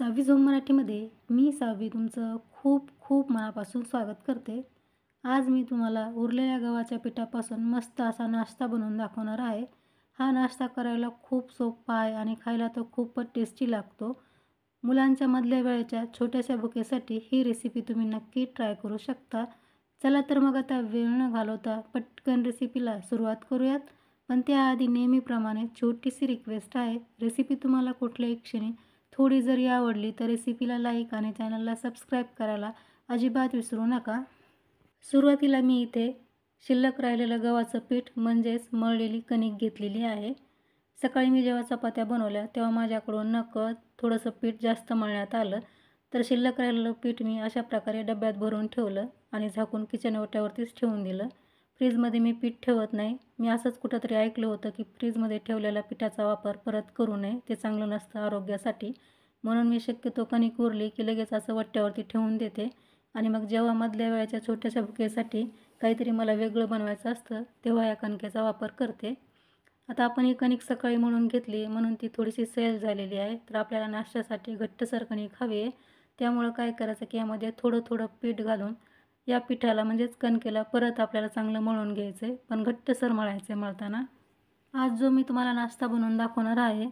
सावी zone मराठीमध्ये मी सावी तुमचं खूप खूप मनापासून स्वागत करते. आज मी तुम्हाला उरलेल्या गव्हाच्या पिठापासून मस्त असा नाश्ता बनवून दाखवणार आहे. हा नाश्ता करायला खूप सोपा आहे आणि खायला तर खूपच टेस्टी लागतो. मुलांच्या मधल्या वेळेच्या छोट्याशा भुकेसाठी ही रेसिपी तुम्ही नक्की ट्राय करू शकता. चला तर मग आता वेळ न घालवता पटकन रेसिपीला सुरुवात करूयात. पण त्याआधी नेहमीप्रमाणे छोटीशी रिक्वेस्ट आहे. रेसिपी तुम्हाला कुठल्याही क्षणी थोडी जरी आवडली तर रेसिपीला लाईक आणि चॅनलला सबस्क्राईब करायला अजिबात विसरू नका. सुरुवातीला मी इथे शिल्लक राहिलेलं गव्हाचं पीठ म्हणजेच मळलेली कणिक घेतलेली आहे. सकाळी मी जेव्हा चपात्या बनवल्या तेव्हा माझ्याकडून नकळत थोडंसं पीठ जास्त मळण्यात आलं. तर शिल्लक राहिलेलं पीठ मी अशा प्रकारे डब्यात भरून ठेवलं आणि झाकून किचन ओट्यावरतीच ठेवून दिलं. फ्रीजमध्ये मी पीठ ठेवत नाही. मी असंच कुठंतरी ऐकलं होतं की फ्रीजमध्ये ठेवलेल्या पिठाचा वापर परत करू नये, ते चांगलं नसतं आरोग्यासाठी. म्हणून मी शक्यतो कणिक उरली की लगेच असं वट्ट्यावरती ठेवून देते आणि मग जेव्हा मधल्या वेळेच्या छोट्याशा भुकेसाठी काहीतरी मला वेगळं बनवायचं असतं तेव्हा या कणकेचा वापर करते. आता आपण ही कणिक सकाळी मळून घेतली म्हणून ती थोडीशी सैल झालेली आहे. तर आपल्याला नाश्त्यासाठी घट्टसर कणिक हवी आहे. त्यामुळं काय करायचं की यामध्ये थोडं थोडं पीठ घालून या पिठाला म्हणजेच कणकेला परत आपल्याला चांगलं मळून घ्यायचं आहे, पण घट्टसर मळायचं आहे मळताना. आज जो मी तुम्हाला नाश्ता बनवून दाखवणार आहे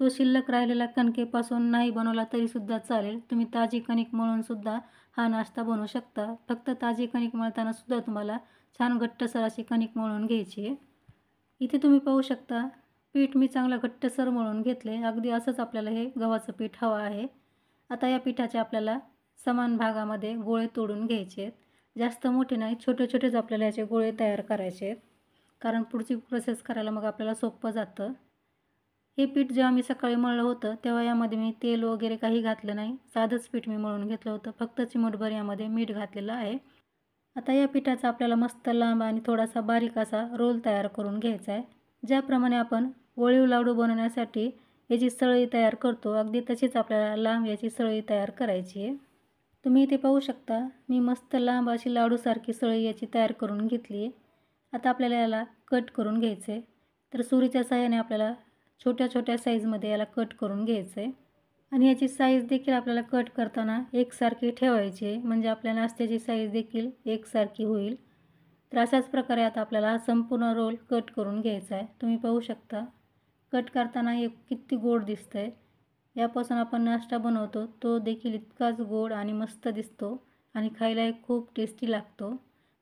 तो शिल्लक राहिलेल्या कणकेपासून नाही बनवला तरीसुद्धा चालेल. तुम्ही ताजी कणिक मळूनसुद्धा हा नाश्ता बनवू शकता. फक्त ताजी कणिक मळतानासुद्धा तुम्हाला छान घट्टसर अशी कणिक मळून घ्यायची आहे. इथे तुम्ही पाहू शकता पीठ मी चांगलं घट्टसर मळून घेतले. अगदी असंच आपल्याला हे गव्हाचं पीठ हवं आहे. आता या पिठाचे आपल्याला समान भागामध्ये गोळे तोडून घ्यायचे आहेत. जास्त मोठे नाही, छोटे छोटेच आपल्याला याचे गोळे तयार करायचे आहेत, कारण पुढची प्रोसेस करायला मग आपल्याला सोपं जातं. हे पीठ जेव्हा मी सकाळी मळलं होतं तेव्हा यामध्ये मी तेल वगैरे काही घातलं नाही. साधंच पीठ मी मळून घेतलं होतं. फक्त चिमूटभर यामध्ये मीठ घातलेलं आहे. आता या पिठाचा आपल्याला मस्त लांब आणि थोडासा बारीक असा रोल तयार करून घ्यायचा आहे. ज्याप्रमाणे आपण वळीव लाडू बनवण्यासाठी याची सळई तयार करतो अगदी तशीच आपल्याला लांब याची सळई तयार करायची आहे. तुम्ही इथे पाहू शकता मी मस्त लांब अशी लाडूसारखी सळई याची तयार करून घेतली आहे. आता आपल्याला याला कट करून घ्यायचं आहे. तर सुरीच्या साहाय्याने आपल्याला छोट्या छोट्या साईजमध्ये याला कट करून घ्यायचं आहे आणि याची साईज देखील आपल्याला कट करताना एकसारखी ठेवायची आहे, म्हणजे आपल्या नाश्त्याची साईज देखील एकसारखी होईल. तर अशाच प्रकारे आता आपल्याला हा संपूर्ण रोल कट करून घ्यायचा आहे. तुम्ही पाहू शकता कट करताना हे किती गोड दिसतं आहे. यापासून आपण नाश्ता बनवतो तो देखील इतकाच गोड आणि मस्त दिसतो आणि खायलाही खूप टेस्टी लागतो.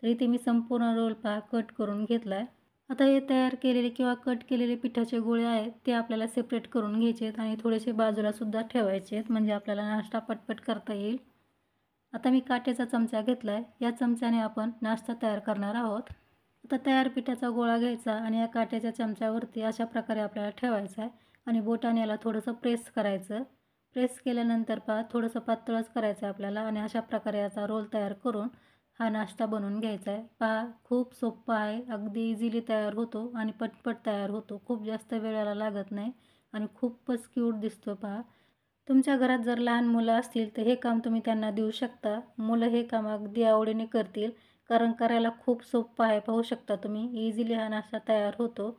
तर इथे मी संपूर्ण रोल कट करून घेतला आहे. आता हे तयार केलेले किंवा कट केलेले पिठाचे गोळे आहेत ते आपल्याला सेपरेट करून घ्यायचे आहेत आणि थोडेसे बाजूलासुद्धा ठेवायचे आहेत, म्हणजे आपल्याला नाश्ता पटपट करता येईल. आता मी काट्याचा चमचा घेतला आहे. या चमच्याने आपण नाश्ता तयार करणार आहोत. आता तयार पिठाचा गोळा घ्यायचा आणि या काट्याच्या चमच्यावरती अशा प्रकारे आपल्याला ठेवायचा आहे आणि बोटाने याला थोडंसं प्रेस करायचं. प्रेस केल्यानंतर थोडंसं पातळच करायचं आहे आपल्याला आणि अशा प्रकारे याचा रोल तयार करून हा नाश्ता बनवून घ्यायचा आहे. खूप सोपा आहे, अगदी इझिली तयार होतो आणि पटपट तयार होतो. खूप जास्त वेळाला लागत नाही आणि खूपच क्यूट दिसतो. तुमच्या घरात जर लहान मुलं असतील तर हे काम तुम्ही त्यांना देऊ शकता. मुलं हे काम अगदी आवडीने करतील, कारण करायला खूप सोपं आहे. पाहू शकता तुम्ही इझिली हा नाश्ता तयार होतो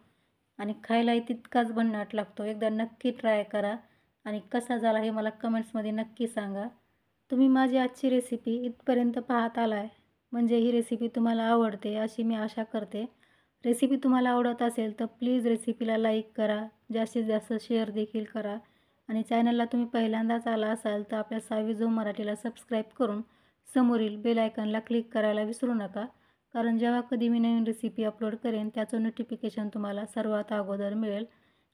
आणि खायलाही तितकाच भन्नाट लागतो. एकदा नक्की ट्राय करा आणि कसा झाला हे मला कमेंट्समध्ये नक्की सांगा. तुम्ही माझी आजची रेसिपी इथपर्यंत पाहत आलाय म्हणजे ही रेसिपी तुम्हाला आवडते अशी मी आशा करते. रेसिपी तुम्हाला आवडत असेल तर प्लीज रेसिपीला लाईक करा, जास्तीत जास्त शेअर देखील करा आणि चॅनलला तुम्ही पहिल्यांदाच आला असाल तर आपल्या सावी झोन मराठीला सबस्क्राईब करून समोरील बेल आयकॉनला क्लिक करायला विसरू नका, कारण जेव्हा कधी मी नवीन रेसिपी अपलोड करेन त्याचं नोटिफिकेशन तुम्हाला सर्वात अगोदर मिळेल.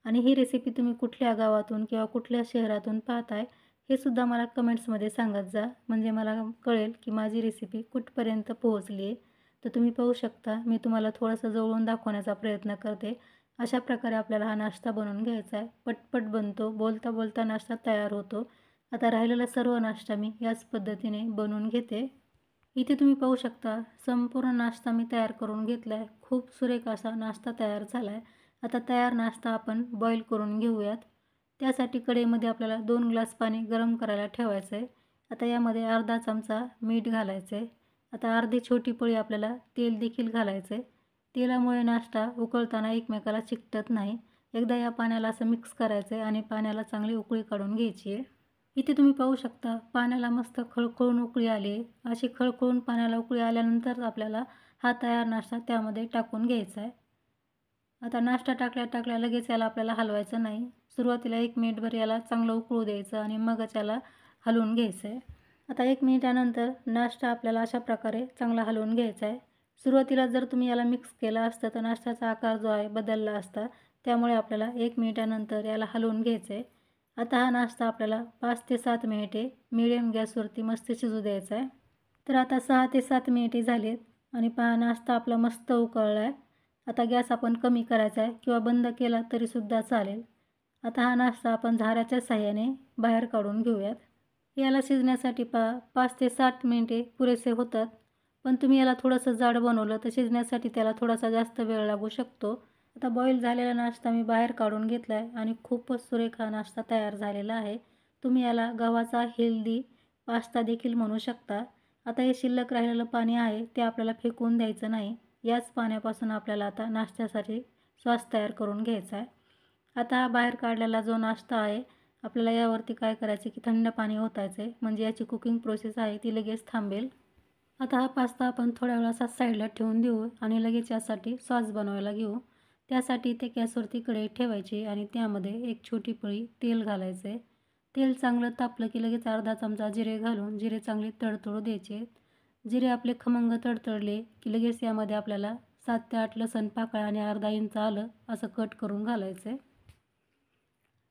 आणि ही रेसिपी तुम्ही कुठल्या गावातून किंवा कुठल्या शहरातून पाहताय हे सुद्धा मला कमेंट्समध्ये सांगत जा, म्हणजे मला कळेल की माझी रेसिपी कुठपर्यंत पोहोचली आहे. तर तुम्ही पाहू शकता मी तुम्हाला थोडंसं जवळून दाखवण्याचा प्रयत्न करते. अशा प्रकारे आपल्याला हा नाश्ता बनवून घ्यायचा आहे. पटपट बनतो, बोलता बोलता नाश्ता तयार होतो. आता राहिलेला सर्व नाश्ता मी याच पद्धतीने बनवून घेते. इथे तुम्ही पाहू शकता संपूर्ण नाश्ता मी तयार करून घेतला आहे. खूप सुरेख असा नाश्ता तयार झाला आहे. आता तयार नाश्ता आपण बॉईल करून घेऊयात. त्यासाठी कढईमध्ये आपल्याला 2 ग्लास पाणी गरम करायला ठेवायचं आहे. आता यामध्ये अर्धा चमचा मीठ घालायचं आहे. आता अर्धी छोटी पळी आपल्याला तेल देखील घालायचं आहे. तेलामुळे नाश्ता उकळताना एकमेकाला चिकटत नाही. एकदा या पाण्याला असं मिक्स करायचं आहे आणि पाण्याला चांगली उकळी काढून घ्यायची आहे. इथे तुम्ही पाहू शकता पाण्याला मस्त खळखळून उकळी आली आहे. अशी खळखळून पाण्याला उकळी आल्यानंतर आपल्याला हा तयार नाश्ता त्यामध्ये टाकून घ्यायचा आहे. आता नाश्ता टाकल्या लगेच याला आपल्याला हलवायचं नाही. सुरुवातीला 1 मिनिटभर याला चांगलं उकळू द्यायचं आणि मगच याला हलवून घ्यायचं आहे. आता 1 मिनिटानंतर नाश्ता आपल्याला अशा प्रकारे चांगला हलवून घ्यायचा आहे. सुरुवातीला जर तुम्ही याला मिक्स केलं असतं तर नाश्त्याचा आकार जो आहे बदलला असता. त्यामुळे आपल्याला 1 मिनिटानंतर याला हलवून घ्यायचं आहे. आता हा नाश्ता आपल्याला 5 ते 7 मिनिटे मीडियम गॅसवरती मस्त शिजू द्यायचा आहे. तर आता 6 ते 7 मिनिटे झालीत आणि पहा नाश्ता आपला मस्त उकळला आहे. आता गॅस आपण कमी करायचा आहे किंवा बंद केला तरीसुद्धा चालेल. आता हा नाश्ता आपण झाऱ्याच्या साहाय्याने बाहेर काढून घेऊयात. याला शिजण्यासाठी 5 ते 7 मिनिटे पुरेसे होतात. पण तुम्ही याला थोडंसं जाड बनवलं तर शिजण्यासाठी त्याला थोडासा जास्त वेळ लागू शकतो. आता बॉईल झालेला नाश्ता मी बाहेर काढून घेतला आहे आणि खूपच सुरेख हा नाश्ता तयार झालेला आहे. तुम्ही याला गव्हाचा हेल्दी पास्ता देखील म्हणू शकता. आता हे शिल्लक राहिलेलं पाणी आहे ते आपल्याला फेकून द्यायचं नाही. याच पाण्यापासून आपल्याला आता नाश्त्यासाठी सॉस तयार करून घ्यायचा आहे. आता हा बाहेर काढलेला जो नाश्ता आहे आपल्याला यावरती काय करायचं की थंड पाणी ओतायचं आहे. म्हणजे याची कुकिंग प्रोसेस आहे ती लगेच थांबेल. आता हा पास्ता आपण थोड्या वेळ असा साईडला ठेवून देऊ आणि लगेच यासाठी सॉस बनवायला घेऊ. त्यासाठी ते गॅसवरती कढई ठेवायची आणि त्यामध्ये एक छोटी पळी तेल घालायचं आहे. तेल चांगलं तापलं की लगेच अर्धा चमचा जिरे घालून जिरे चांगले तडतडू द्यायचे. जिरे आपले खमंग तडतडले की लगेच यामध्ये आपल्याला 7 ते 8 लसूण पाकळ्या आणि अर्धा इंच आलं असं कट करून घालायचं आहे.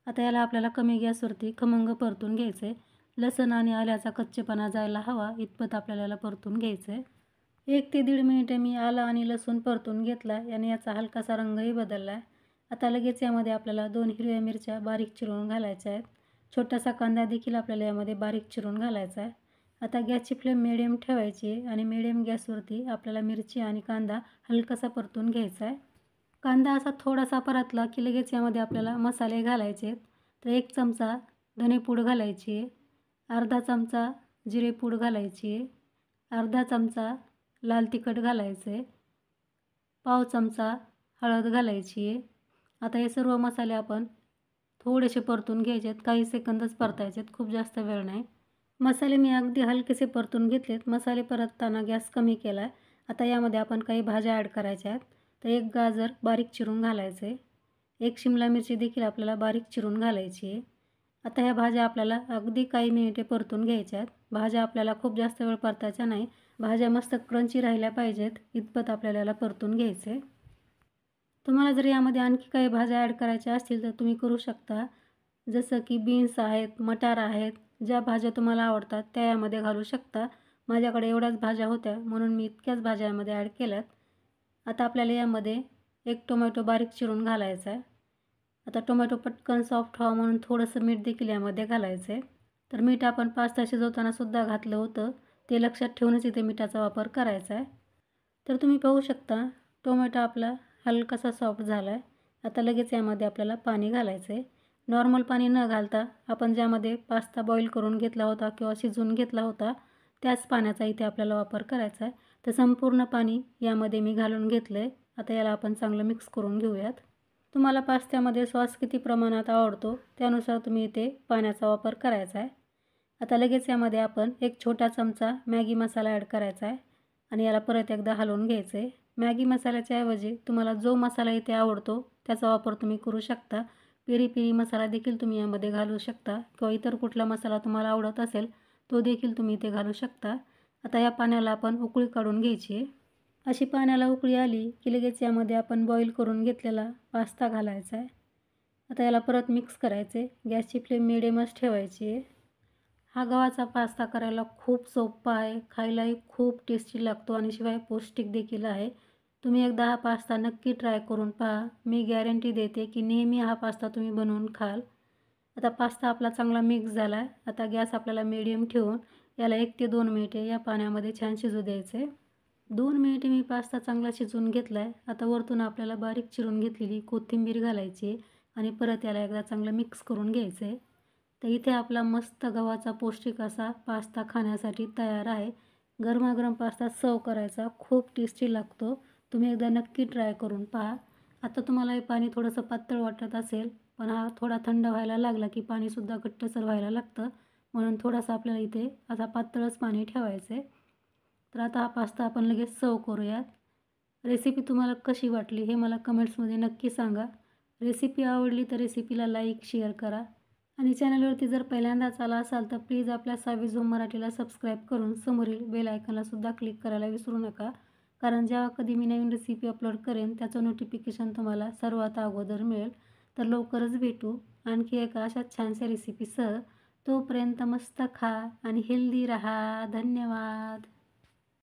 आता याला आपल्याला कमी गॅसवरती खमंग परतून घ्यायचं आहे. लसूण आणि आल्याचा कच्चेपणा जायला हवा इतपत आपल्याला याला परतून घ्यायचं आहे. 1 ते 1.5 मिनिटे मी आलं आणि लसूण परतून घेतला आणि याचा हलकासा रंगही बदलला आहे. आता लगेच यामध्ये आपल्याला 2 हिरव्या मिरच्या बारीक चिरून घालायच्या आहेत. छोटासा कांदा देखील आपल्याला यामध्ये बारीक चिरून घालायचा आहे. आता गॅसची फ्लेम मिडियम ठेवायची आहे आणि मिडियम गॅसवरती आपल्याला मिरची आणि कांदा हलकासा परतून घ्यायचा आहे. कांदा असा थोडासा परतला की लगेच यामध्ये आपल्याला मसाले घालायचे आहेत. तर 1 चमचा धनेपूड घालायची आहे. अर्धा चमचा जिरेपूड घालायची आहे. अर्धा चमचा लाल तिखट घालायचं आहे. पाव चमचा हळद घालायची आहे. आता हे सर्व मसाले आपण थोडेसे परतून घ्यायचे आहेत. काही सेकंदच परतायचे आहेत, खूप जास्त वेळ नाही. मसाले मी अगदी हलकेसे परतून घेतलेत. मसाले परतताना गॅस कमी केला आहे. आता यामध्ये आपण काही भाज्या ॲड करायच्या आहेत. तर 1 गाजर बारीक चिरून घालायचं आहे. 1 शिमला मिरची देखील आपल्याला बारीक चिरून घालायची आहे. आता ह्या भाज्या आपल्याला अगदी काही मिनिटे परतून घ्यायच्या आहेत. भाज्या आपल्याला खूप जास्त वेळ परतायच्या नाही. भाज्या मस्त क्रंची राहिल्या पाहिजेत इतपत आपल्याला याला परतून घ्यायचं आहे. तुम्हाला जर यामध्ये आणखी काही भाज्या ॲड करायच्या असतील तर तुम्ही करू शकता. जसं की बीन्स आहेत, मटार आहेत. ज्या भाज्या तुम्हाला आवडतात त्या यामध्ये घालू शकता. माझ्याकडे एवढ्याच भाज्या होत्या म्हणून मी इतक्याच भाज्या यामध्ये ॲड केल्यात. आता आपल्याला यामध्ये 1 टोमॅटो बारीक चिरून घालायचा आहे. आता टोमॅटो पटकन सॉफ्ट व्हावं म्हणून थोडंसं मीठ देखील यामध्ये घालायचं आहे. तर मीठ आपण पास्ता शिजवताना सुद्धा घातलं होतं. ते लक्षात ठेवूनच इथे मिठाचा वापर करायचा आहे. तर तुम्ही पाहू शकता टोमॅटो आपला हलकासा सॉफ्ट झाला आहे. आता लगेच यामध्ये आपल्याला पाणी घालायचं आहे. नॉर्मल पाणी न घालता आपण ज्यामध्ये पास्ता बॉईल करून घेतला होता किंवा शिजवून घेतला होता त्याच पाण्याचा इथे आपल्याला वापर करायचा आहे. तर संपूर्ण पाणी यामध्ये मी घालून घेतलं आहे. आता याला आपण चांगलं मिक्स करून घेऊयात. तुम्हाला पास्त्यामध्ये सॉस किती प्रमाणात आवडतो त्यानुसार तुम्ही इथे पाण्याचा वापर करायचा आहे. आता लगेच यामध्ये आपण 1 छोटा चमचा मॅगी मसाला ॲड करायचा आहे आणि याला परत एकदा हलवून घ्यायचं आहे. मॅगी मसाल्याच्या ऐवजी तुम्हाला जो मसाला इथे आवडतो त्याचा वापर तुम्ही करू शकता. पेरी पेरी मसाला देखील तुम्ही यामध्ये घालू शकता किंवा इतर कुठला मसाला तुम्हाला आवडत असेल तो देखील तुम्ही इथे घालू शकता. आता या पाण्याला आपण उकळी काढून घ्यायची आहे. अशी पाण्याला उकळी आली की लगेच यामध्ये आपण बॉईल करून घेतलेला पास्ता घालायचा आहे. आता याला परत मिक्स करायचे. गॅसची फ्लेम मिडियमच ठेवायची आहे. हा गव्हाचा पास्ता करायला खूप सोपा आहे. खायलाही खूप टेस्टी लागतो आणि शिवाय पौष्टिक देखील आहे. तुम्ही एकदा हा पास्ता नक्की ट्राय करून पहा. मी गॅरंटी देते की नेहमी हा पास्ता तुम्ही बनवून खाल. आता पास्ता आपला चांगला मिक्स झाला आहे. आता गॅस आपल्याला मीडियम ठेवून याला 1 ते 2 मिनिटे या पाण्यामध्ये छान शिजू द्यायचे. 2 मिनिटे मी पास्ता चांगला शिजवून घेतला आहे. आता वरतून आपल्याला बारीक चिरून घेतलेली कोथिंबीर घालायची आणि परत याला एकदा चांगलं मिक्स करून घ्यायचं आहे. तर इथे आपला मस्त गव्हाचा पौष्टिक असा पास्ता खाण्यासाठी तयार आहे. गरमागरम पास्ता सर्व करायचा खूप टेस्टी लागतो. तुम्ही एकदा नक्की ट्राय करून पहा. आता तुम्हाला हे पाणी थोडंसं पातळ वाटत असेल पण हा थोडा थंड व्हायला लागला की पाणीसुद्धा घट्टसर व्हायला लागतं. म्हणून थोडासा आपल्याला इथे असा पातळच पाणी ठेवायचं आहे. तर आता हा पास्ता आपण लगेच सर्व करूयात. रेसिपी तुम्हाला कशी वाटली हे मला कमेंट्समध्ये नक्की सांगा. रेसिपी आवडली तर रेसिपीला लाईक, शेअर करा आणि चॅनलवरती जर पहिल्यांदाच आला असाल तर प्लीज आपल्या सावी झोम मराठीला सबस्क्राईब करून समोरील बेल आयकॉनलासुद्धा क्लिक करायला विसरू नका. कारण जेव्हा कधी मी नवीन रेसिपी अपलोड करेन त्याचं नोटिफिकेशन तुम्हाला सर्वात अगोदर मिळेल. तर लवकरच भेटू आणखी एका अशाच छानशा रेसिपीसह. तोपर्यंत मस्त खा आणि हेल्दी राहा. धन्यवाद.